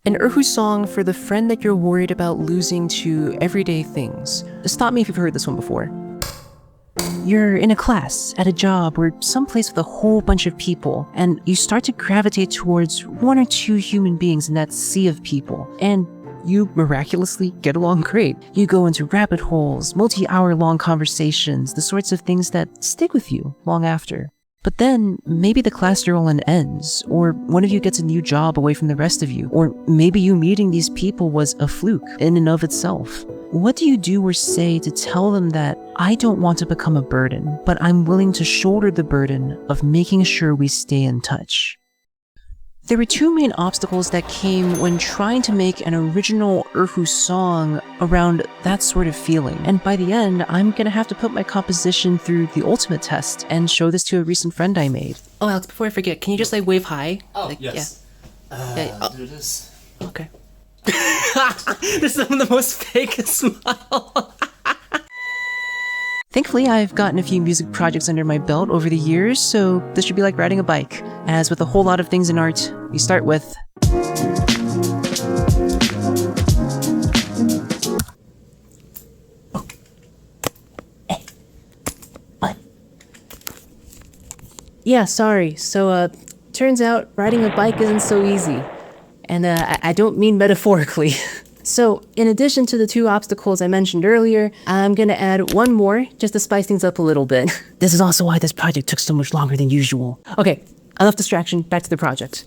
An ERHU song for the friend that you're worried about losing to everyday things. Stop me if you've heard this one before. You're in a class, at a job, or someplace with a whole bunch of people, and you start to gravitate towards one or two human beings in that sea of people, and you miraculously get along great. You go into rabbit holes, multi-hour long conversations, the sorts of things that stick with you long after. But then, maybe the class you're all in ends, or one of you gets a new job away from the rest of you, or maybe you meeting these people was a fluke in and of itself. What do you do or say to tell them that I don't want to become a burden, but I'm willing to shoulder the burden of making sure we stay in touch? There were two main obstacles that came when trying to make an original ERHU song around that sort of feeling. And by the end, I'm gonna have to put my composition through the ultimate test and show this to a recent friend I made. Oh, Alex, before I forget, can you just wave hi? Oh, yes. Yeah. Do this. Okay. This is the most fake smile. Thankfully, I've gotten a few music projects under my belt over the years, so this should be like riding a bike. As with a whole lot of things in art, we start with... Oh. Hey. What? Yeah, sorry. So, turns out riding a bike isn't so easy. And I don't mean metaphorically. So, in addition to the two obstacles I mentioned earlier, I'm gonna add one more just to spice things up a little bit. This is also why this project took so much longer than usual. Okay, enough distraction, back to the project.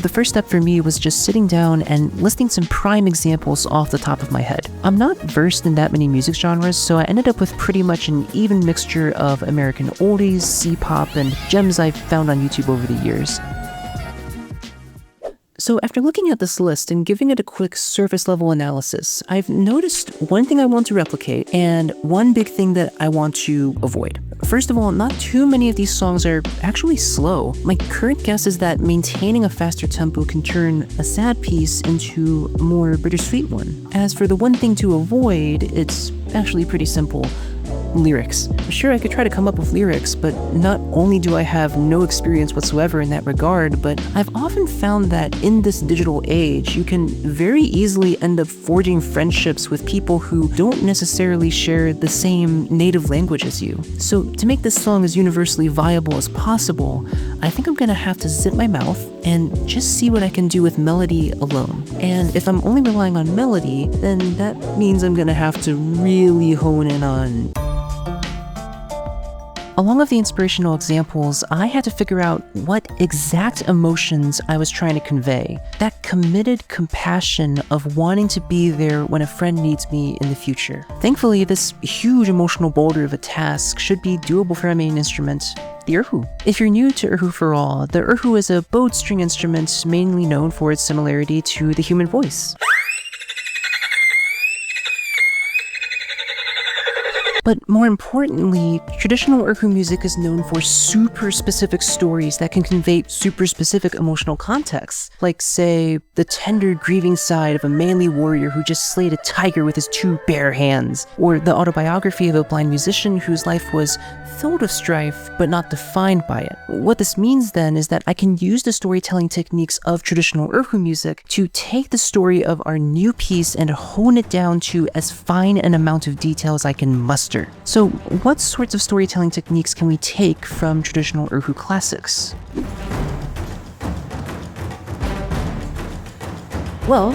The first step for me was just sitting down and listing some prime examples off the top of my head. I'm not versed in that many music genres, so I ended up with pretty much an even mixture of American oldies, C-pop, and gems I've found on YouTube over the years. So after looking at this list and giving it a quick surface level analysis, I've noticed one thing I want to replicate and one big thing that I want to avoid. First of all, not too many of these songs are actually slow. My current guess is that maintaining a faster tempo can turn a sad piece into a more bittersweet one. As for the one thing to avoid, it's actually pretty simple. Lyrics. Sure, I could try to come up with lyrics, but not only do I have no experience whatsoever in that regard, but I've often found that in this digital age, you can very easily end up forging friendships with people who don't necessarily share the same native language as you. So to make this song as universally viable as possible, I think I'm gonna have to zip my mouth and just see what I can do with melody alone. And if I'm only relying on melody, then that means I'm gonna have to really hone in on... Along with the inspirational examples, I had to figure out what exact emotions I was trying to convey. That committed compassion of wanting to be there when a friend needs me in the future. Thankfully, this huge emotional boulder of a task should be doable for my main instrument, the ERHU. If you're new to ERHU for all, the ERHU is a bowed string instrument mainly known for its similarity to the human voice. But more importantly, traditional ERHU music is known for super specific stories that can convey super specific emotional contexts. Like, say, the tender, grieving side of a manly warrior who just slayed a tiger with his two bare hands, or the autobiography of a blind musician whose life was filled with strife, but not defined by it. What this means then is that I can use the storytelling techniques of traditional ERHU music to take the story of our new piece and hone it down to as fine an amount of detail as I can muster. So what sorts of storytelling techniques can we take from traditional ERHU classics? Well,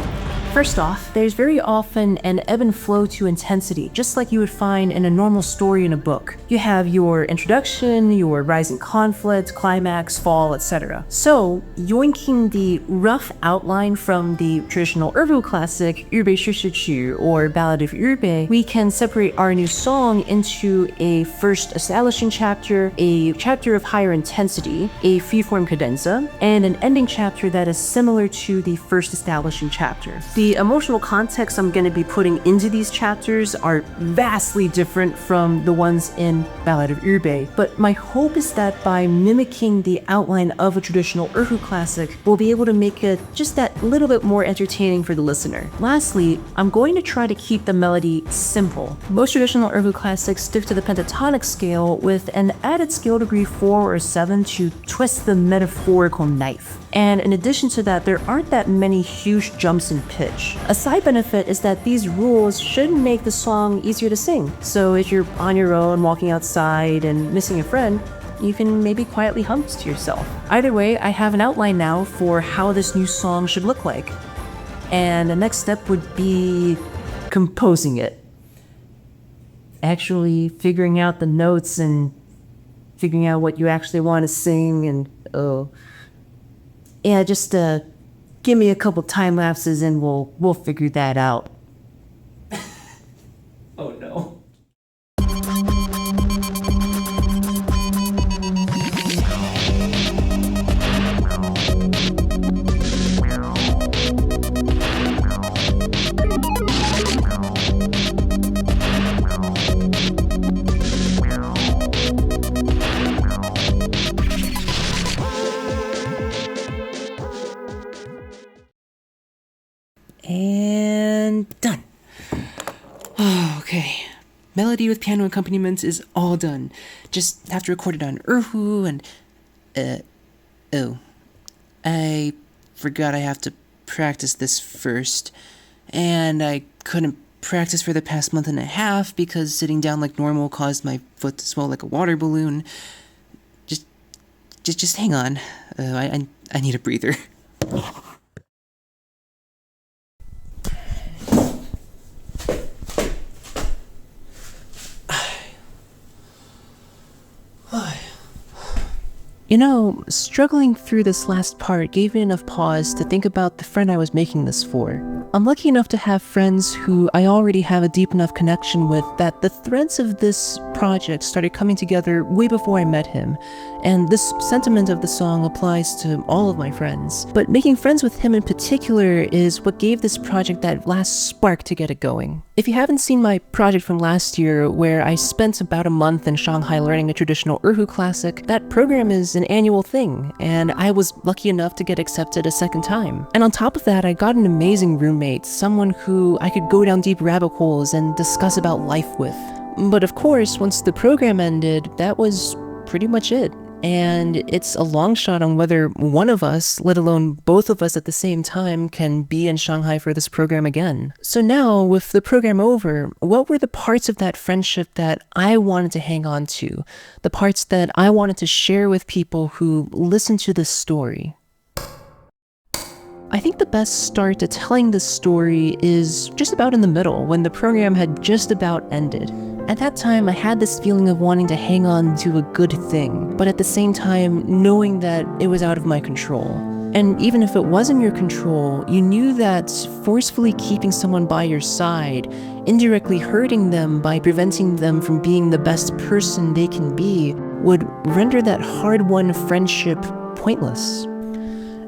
first off, there's very often an ebb and flow to intensity, just like you would find in a normal story in a book. You have your introduction, your rising conflict, climax, fall, etc. So, yoinking the rough outline from the traditional ERHU classic, 日北诗词曲 or Ballad of 日北, we can separate our new song into a first establishing chapter, a chapter of higher intensity, a freeform cadenza, and an ending chapter that is similar to the first establishing chapter. The emotional context I'm going to be putting into these chapters are vastly different from the ones in Ballad of Ürbe, but my hope is that by mimicking the outline of a traditional ERHU classic, we'll be able to make it just that little bit more entertaining for the listener. Lastly, I'm going to try to keep the melody simple. Most traditional ERHU classics stick to the pentatonic scale with an added scale degree 4 or 7 to twist the metaphorical knife. And in addition to that, there aren't that many huge jumps in pitch. A side benefit is that these rules should make the song easier to sing. So if you're on your own, walking outside, and missing a friend, you can maybe quietly hum to yourself. Either way, I have an outline now for how this new song should look like. And the next step would be composing it. Actually figuring out the notes and figuring out what you actually want to sing and, yeah, just give me a couple time lapses and we'll figure that out. Oh no. And done. Oh, okay. Melody with piano accompaniment is all done. Just have to record it on ERHU and... oh. I forgot I have to practice this first. And I couldn't practice for the past month and a half because sitting down like normal caused my foot to swell like a water balloon. Just hang on. I need a breather. You know, struggling through this last part gave me enough pause to think about the friend I was making this for. I'm lucky enough to have friends who I already have a deep enough connection with that the threads of this project started coming together way before I met him, and this sentiment of the song applies to all of my friends. But making friends with him in particular is what gave this project that last spark to get it going. If you haven't seen my project from last year, where I spent about a month in Shanghai learning a traditional ERHU classic, that program is an annual thing, and I was lucky enough to get accepted a second time. And on top of that, I got an amazing roommate, someone who I could go down deep rabbit holes and discuss about life with. But of course, once the program ended, that was pretty much it. And it's a long shot on whether one of us, let alone both of us at the same time, can be in Shanghai for this program again. So now, with the program over, what were the parts of that friendship that I wanted to hang on to? The parts that I wanted to share with people who listen to this story? I think the best start to telling this story is just about in the middle, when the program had just about ended. At that time, I had this feeling of wanting to hang on to a good thing, but at the same time, knowing that it was out of my control. And even if it was in your control, you knew that forcefully keeping someone by your side, indirectly hurting them by preventing them from being the best person they can be, would render that hard-won friendship pointless.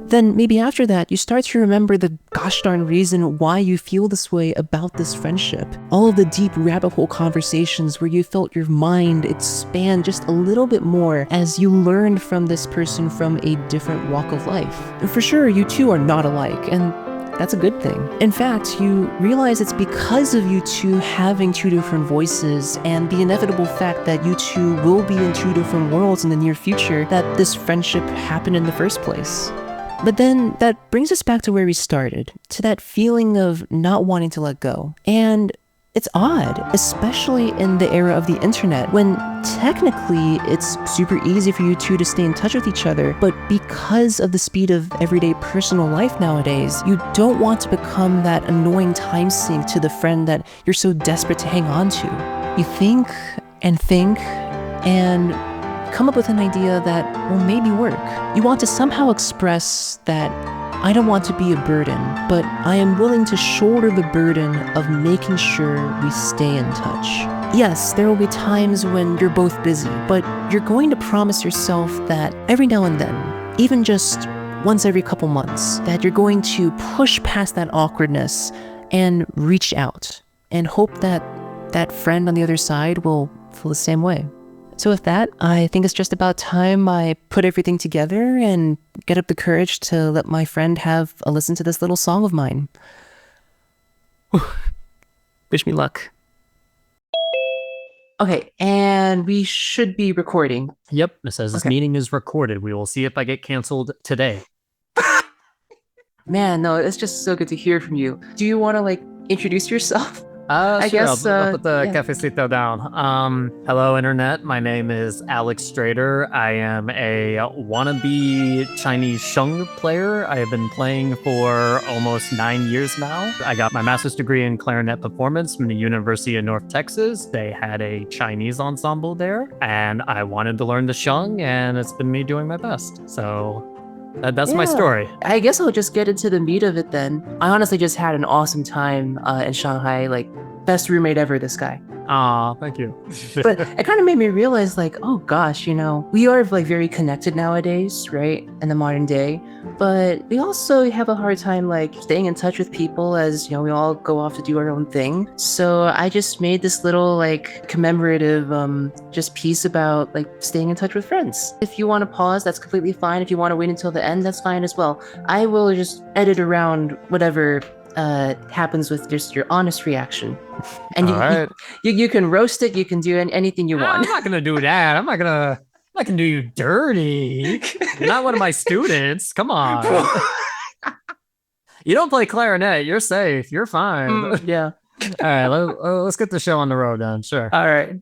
Then maybe after that, you start to remember the gosh darn reason why you feel this way about this friendship. All of the deep rabbit hole conversations where you felt your mind expand just a little bit more as you learned from this person from a different walk of life. And for sure, you two are not alike, and that's a good thing. In fact, you realize it's because of you two having two different voices and the inevitable fact that you two will be in two different worlds in the near future that this friendship happened in the first place. But then that brings us back to where we started, to that feeling of not wanting to let go. And it's odd, especially in the era of the internet, when technically it's super easy for you two to stay in touch with each other, but because of the speed of everyday personal life nowadays, you don't want to become that annoying time sink to the friend that you're so desperate to hang on to. You think and come up with an idea that will maybe work. You want to somehow express that I don't want to be a burden, but I am willing to shoulder the burden of making sure we stay in touch. Yes, there will be times when you're both busy, but you're going to promise yourself that every now and then, even just once every couple months, that you're going to push past that awkwardness and reach out and hope that that friend on the other side will feel the same way. So with that, I think it's just about time I put everything together and get up the courage to let my friend have a listen to this little song of mine. Wish me luck. Okay, and we should be recording. Yep, it says this meeting is recorded. We will see if I get canceled today. Man, no, it's just so good to hear from you. Do you want to like introduce yourself? I guess I'll put the cafecito down. Hello, internet. My name is Alex Strader. I am a wannabe Chinese sheng player. I have been playing for almost 9 years now. I got my master's degree in clarinet performance from the University of North Texas. They had a Chinese ensemble there, and I wanted to learn the sheng, and it's been me doing my best. So that's my story. I guess I'll just get into the meat of it then. I honestly just had an awesome time in Shanghai. Like, best roommate ever, this guy. Aw, thank you. But it kind of made me realize, like, oh gosh, you know, we are like very connected nowadays, right? In the modern day. But we also have a hard time like staying in touch with people as, you know, we all go off to do our own thing. So I just made this little like commemorative just piece about like staying in touch with friends. If you want to pause, that's completely fine. If you want to wait until the end, that's fine as well. I will just edit around whatever happens with just your honest reaction. And you can roast it, you can do anything you want. I'm not gonna do that. I'm not gonna do you dirty. You're not one of my students. Come on. You don't play clarinet. You're safe. You're fine. Yeah. All right, let's get the show on the road then. Sure. All right.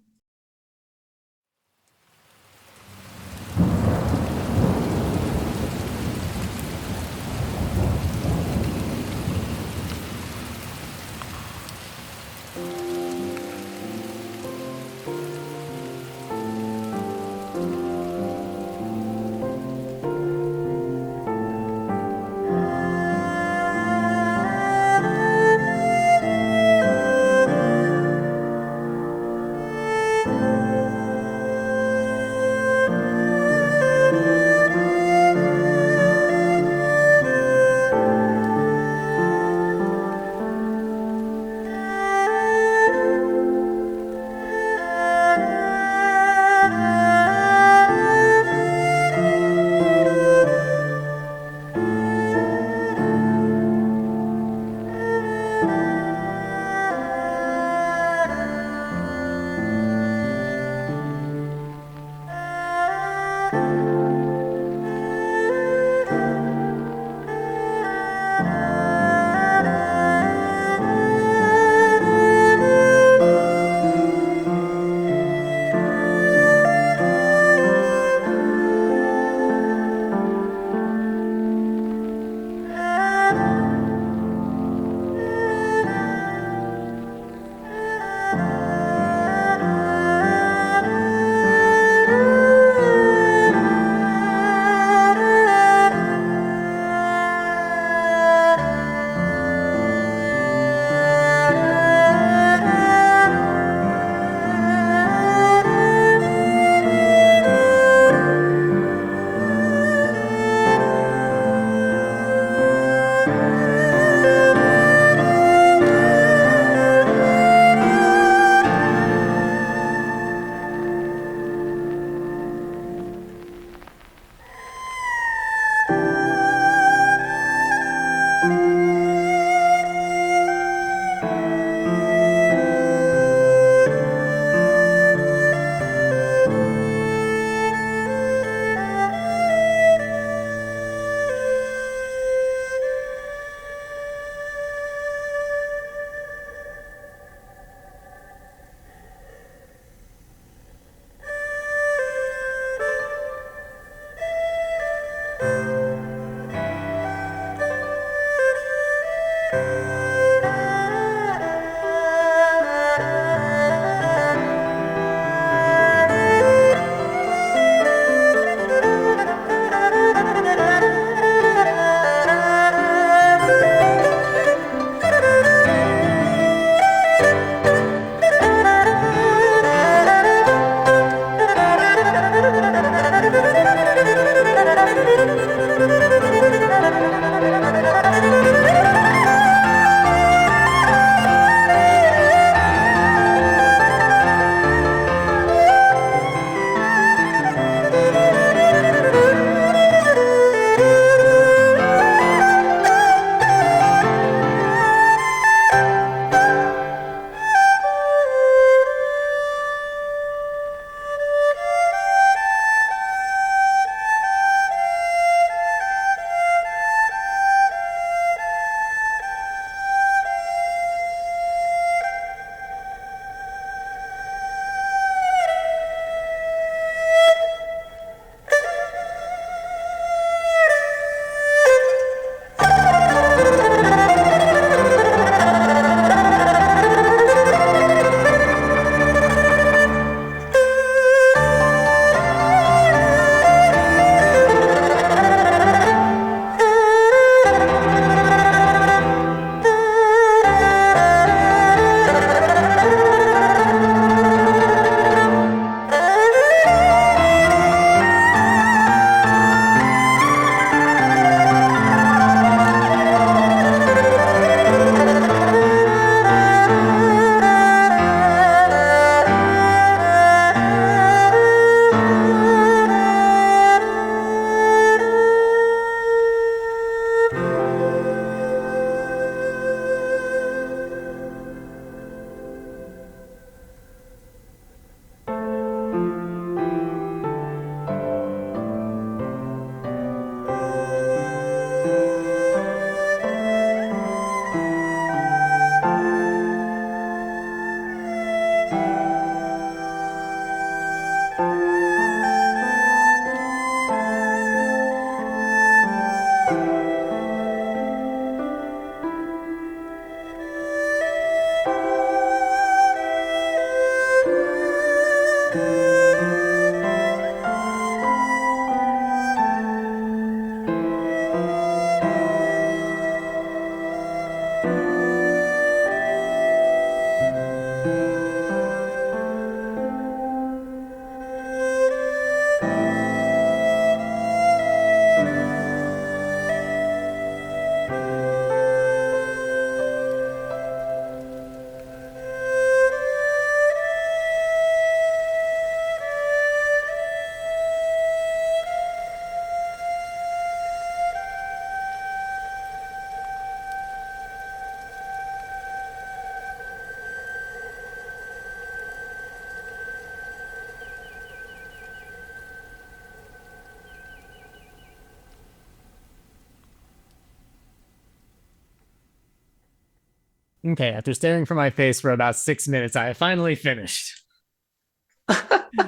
Okay, after staring for my face for about 6 minutes, I finally finished.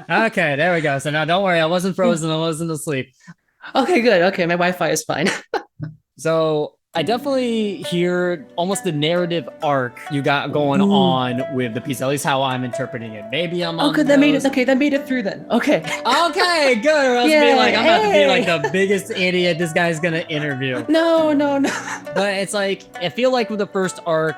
Okay, there we go. So now don't worry, I wasn't frozen, I wasn't asleep. Okay, good. Okay, my Wi-Fi is fine. So I definitely hear almost the narrative arc you got going on with the piece, at least how I'm interpreting it. Maybe I'm on good. That made it through then. Okay. Okay, good. Or else be like, I'm about to be like the biggest idiot this guy's gonna interview. No. But it's like, I feel like with the first arc,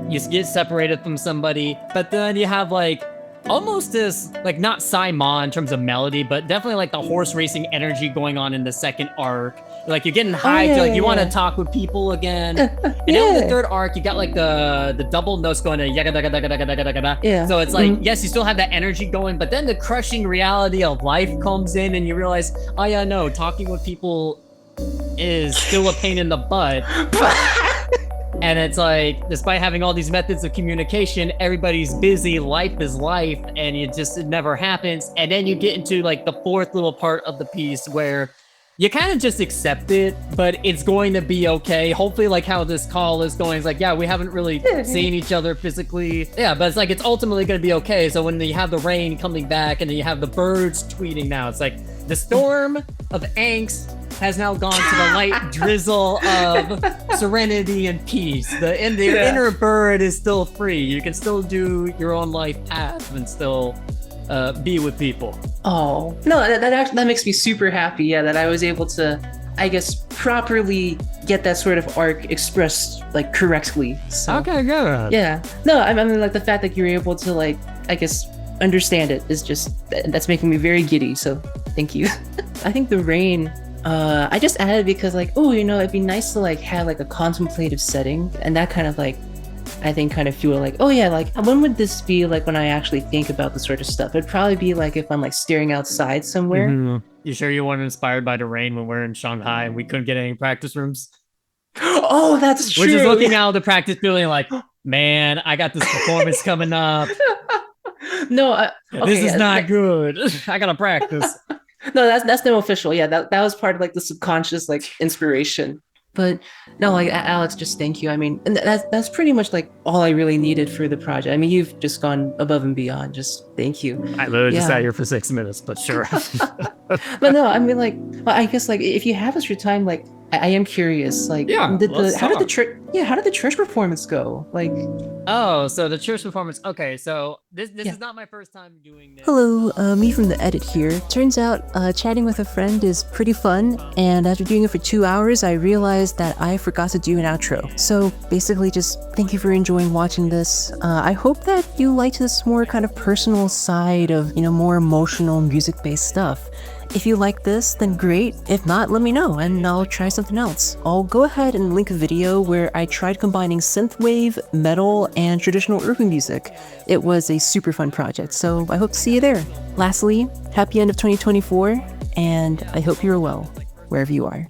you get separated from somebody, but then you have like almost this, like, not Simon in terms of melody, but definitely like the horse racing energy going on in the second arc. Like, you're getting hyped, you want to talk with people again. And then in the third arc, you got like the double notes going to yaga daga daga daga daga daga. Yeah. So it's like, yes, you still have that energy going, but then the crushing reality of life comes in and you realize, oh yeah, no, talking with people is still a pain in the butt. And it's like, despite having all these methods of communication, everybody's busy, life is life, and it never happens. And then you get into like the fourth little part of the piece where you kind of just accept it, but it's going to be okay. Hopefully, like how this call is going, it's like, yeah, we haven't really seen each other physically. Yeah, but it's like, it's ultimately going to be okay. So when you have the rain coming back and then you have the birds tweeting now, it's like the storm of angst has now gone to the light drizzle of serenity and peace. The inner bird is still free. You can still do your own life path and still be with people. Oh, no, that makes me super happy. Yeah, that I was able to, I guess, properly get that sort of arc expressed like correctly. So, okay, good. Yeah. No, I mean, like the fact that you're able to, like, I guess, understand it is just, that's making me very giddy. So thank you. I think the rain, I just added because, like, oh, you know, it'd be nice to like have like a contemplative setting, and that kind of like, I think kind of feel like, oh yeah, like when would this be like when I actually think about this sort of stuff? It'd probably be like if I'm like staring outside somewhere. You sure you weren't inspired by the rain when we're in Shanghai and we couldn't get any practice rooms? Oh, that's true. We're just looking out of the practice building like, man, I got this performance coming up. No, okay, this is not good. I gotta practice. No, that's no official. Yeah, that was part of like the subconscious like inspiration. But no, like Alex, just thank you. I mean, and that's pretty much like all I really needed for the project. I mean, you've just gone above and beyond. Just thank you. I literally just sat here for 6 minutes, but sure. But no, I mean, like, well, I guess like if you have extra time, like I am curious. Like, how did the church performance go? Like, oh, so the church performance. Okay, so this is not my first time doing this. Hello, me from the edit here. Turns out chatting with a friend is pretty fun, and after doing it for 2 hours, I realized that I forgot to do an outro. So basically, just thank you for enjoying watching this. I hope that you liked this more kind of personal side of, you know, more emotional music-based stuff. If you like this, then great. If not, let me know and I'll try something else. I'll go ahead and link a video where I tried combining synthwave, metal, and traditional ERHU music. It was a super fun project, so I hope to see you there. Lastly, happy end of 2024, and I hope you're well, wherever you are.